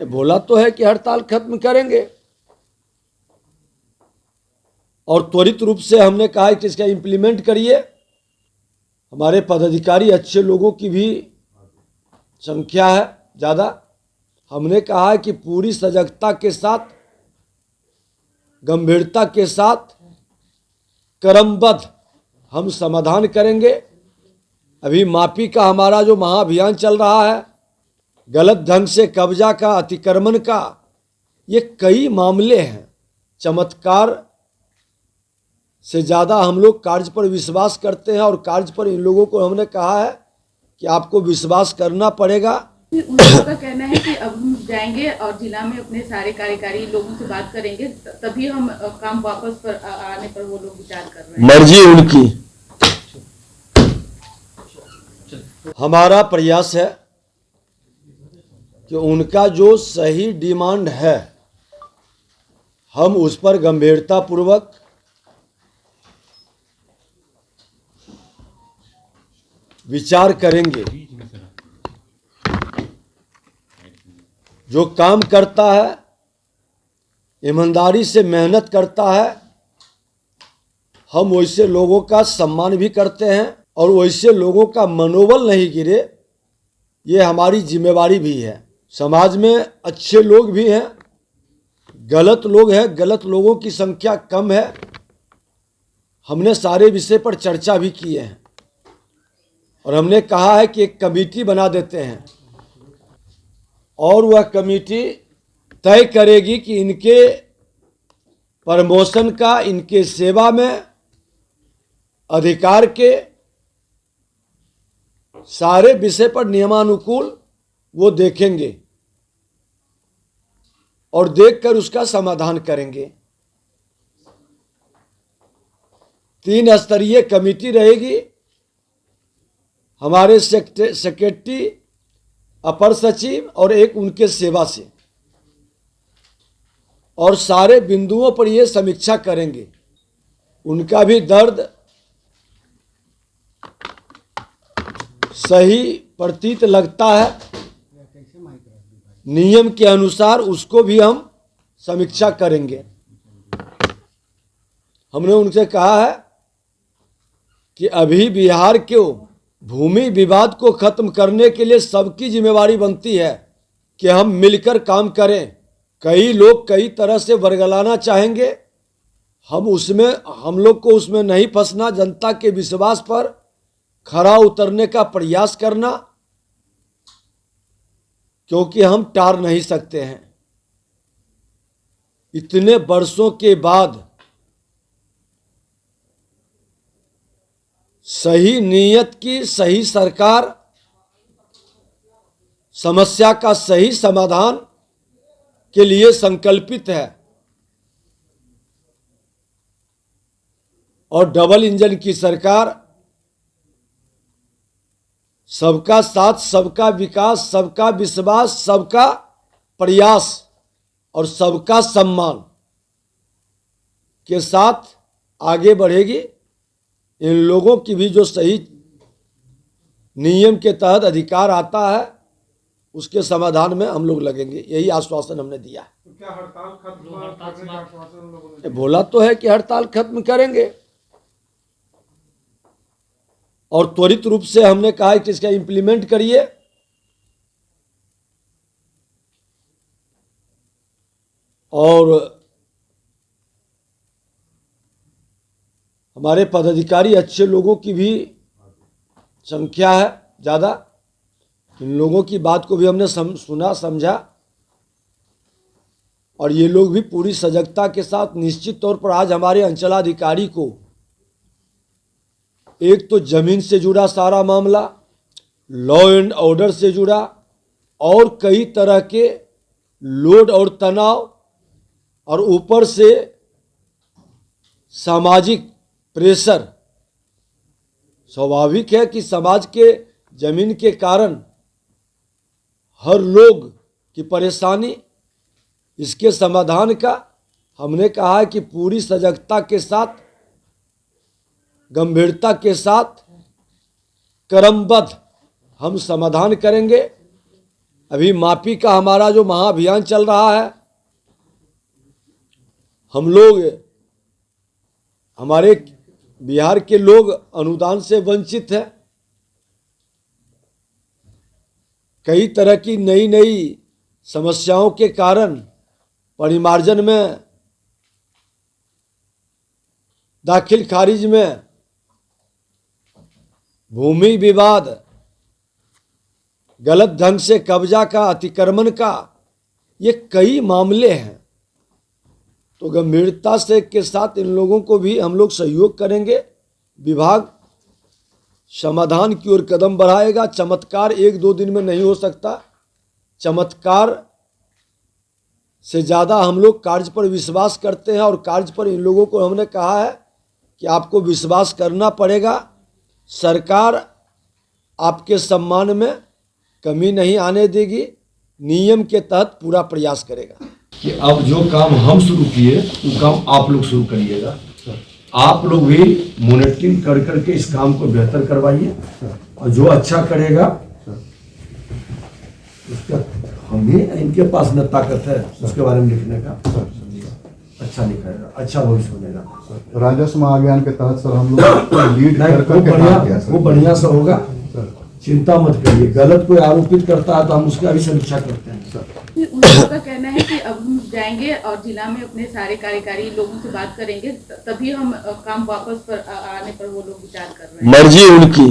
बोला तो है कि हड़ताल खत्म करेंगे और त्वरित रूप से हमने कहा है कि इसका इम्प्लीमेंट करिए। हमारे पदाधिकारी अच्छे लोगों की भी संख्या है ज़्यादा। हमने कहा है कि पूरी सजगता के साथ, गंभीरता के साथ, क्रमबद्ध हम समाधान करेंगे। अभी माफी का हमारा जो महाअभियान चल रहा है, गलत ढंग से कब्जा का, अतिक्रमण का, ये कई मामले हैं। चमत्कार से ज़्यादा हम लोग कार्य पर विश्वास करते हैं और कार्य पर इन लोगों को हमने कहा है कि आपको विश्वास करना पड़ेगा। उन लोगों का कहना है कि अब हम जाएंगे और जिला में अपने सारे कार्यकारी लोगों से बात करेंगे, तभी हम काम वापस पर आने पर वो लोग विचार कर रहे हैं। मर्जी उनकी। हमारा प्रयास है कि उनका जो सही डिमांड है हम उस पर गंभीरतापूर्वक विचार करेंगे। जो काम करता है, ईमानदारी से मेहनत करता है, हम वैसे लोगों का सम्मान भी करते हैं और वैसे लोगों का मनोबल नहीं गिरे, ये हमारी जिम्मेवारी भी है। समाज में अच्छे लोग भी हैं, गलत लोग हैं, गलत लोगों की संख्या कम है। हमने सारे विषय पर चर्चा भी की है और हमने कहा है कि एक कमेटी बना देते हैं और वह कमेटी तय करेगी कि इनके प्रमोशन का, इनके सेवा में अधिकार के सारे विषय पर नियमानुकूल वो देखेंगे और देखकर उसका समाधान करेंगे। 3 स्तरीय कमेटी रहेगी, हमारे सेक्रेटरी, अपर सचिव और एक उनके सेवा से, और सारे बिंदुओं पर ये समीक्षा करेंगे। उनका भी दर्द सही प्रतीत लगता है, नियम के अनुसार उसको भी हम समीक्षा करेंगे। हमने उनसे कहा है कि अभी बिहार के भूमि विवाद को खत्म करने के लिए सबकी जिम्मेवारी बनती है कि हम मिलकर काम करें। कई लोग कई तरह से वर्गलाना चाहेंगे, हम लोग को उसमें नहीं फंसना, जनता के विश्वास पर खरा उतरने का प्रयास करना, क्योंकि हम टार नहीं सकते हैं। इतने वर्षों के बाद सही नीयत की सही सरकार, समस्या का सही समाधान के लिए संकल्पित है और डबल इंजन की सरकार सबका साथ, सबका विकास, सबका विश्वास, सबका प्रयास और सबका सम्मान के साथ आगे बढ़ेगी। इन लोगों की भी जो सही नियम के तहत अधिकार आता है उसके समाधान में हम लोग लगेंगे, यही आश्वासन हमने दिया है। तो क्या हड़ताल खत्म करने का आश्वासन लोगों ने? बोला तो है कि हड़ताल खत्म करेंगे और त्वरित रूप से हमने कहा है कि इसका इम्प्लीमेंट करिए। और हमारे पदाधिकारी अच्छे लोगों की भी संख्या है ज़्यादा। इन लोगों की बात को भी हमने सुना, समझा और ये लोग भी पूरी सजगता के साथ निश्चित तौर पर आज हमारे अंचलाधिकारी को एक तो जमीन से जुड़ा सारा मामला, लॉ एंड ऑर्डर से जुड़ा और कई तरह के लोड और तनाव और ऊपर से सामाजिक प्रेशर। स्वाभाविक है कि समाज के जमीन के कारण हर लोग की परेशानी, इसके समाधान का हमने कहा है कि पूरी सजगता के साथ, गंभीरता के साथ, क्रमबद्ध हम समाधान करेंगे। अभी माफी का हमारा जो महाअभियान चल रहा है, हम लोग, हमारे बिहार के लोग अनुदान से वंचित हैं। कई तरह की नई नई समस्याओं के कारण परिमार्जन में, दाखिल खारिज में, भूमि विवाद, गलत ढंग से कब्जा का, अतिक्रमण का, ये कई मामले हैं। तो गंभीरता से के साथ इन लोगों को भी हम लोग सहयोग करेंगे। विभाग समाधान की ओर कदम बढ़ाएगा। चमत्कार एक दो दिन में नहीं हो सकता। चमत्कार से ज़्यादा हम लोग कार्य पर विश्वास करते हैं, और कार्य पर इन लोगों को हमने कहा है कि आपको विश्वास करना पड़ेगा। सरकार आपके सम्मान में कमी नहीं आने देगी, नियम के तहत पूरा प्रयास करेगा। कि अब जो काम हम शुरू किए वो काम आप लोग शुरू करिएगा। आप लोग भी मॉनिटरिंग कर करके इस काम को बेहतर करवाइए, और जो अच्छा करेगा उसका हम भी, इनके पास न ताकत है उसके बारे में लिखने का, अच्छा लिखेगा, अच्छा भविष्य बनेगा। राजस्व महाअभियान के तहत सर हम लोग लीड वो बढ़िया से होगा, चिंता मत करिए। गलत कोई आरोपित करता है तो हम उसका भी समीक्षा करते हैं। उन लोगों का कहना है कि अब हम जाएंगे और जिला में अपने सारे कार्यकारी लोगों से बात करेंगे, तभी हम काम वापस पर आने पर वो लोग विचार कर रहे हैं। मर्जी उनकी।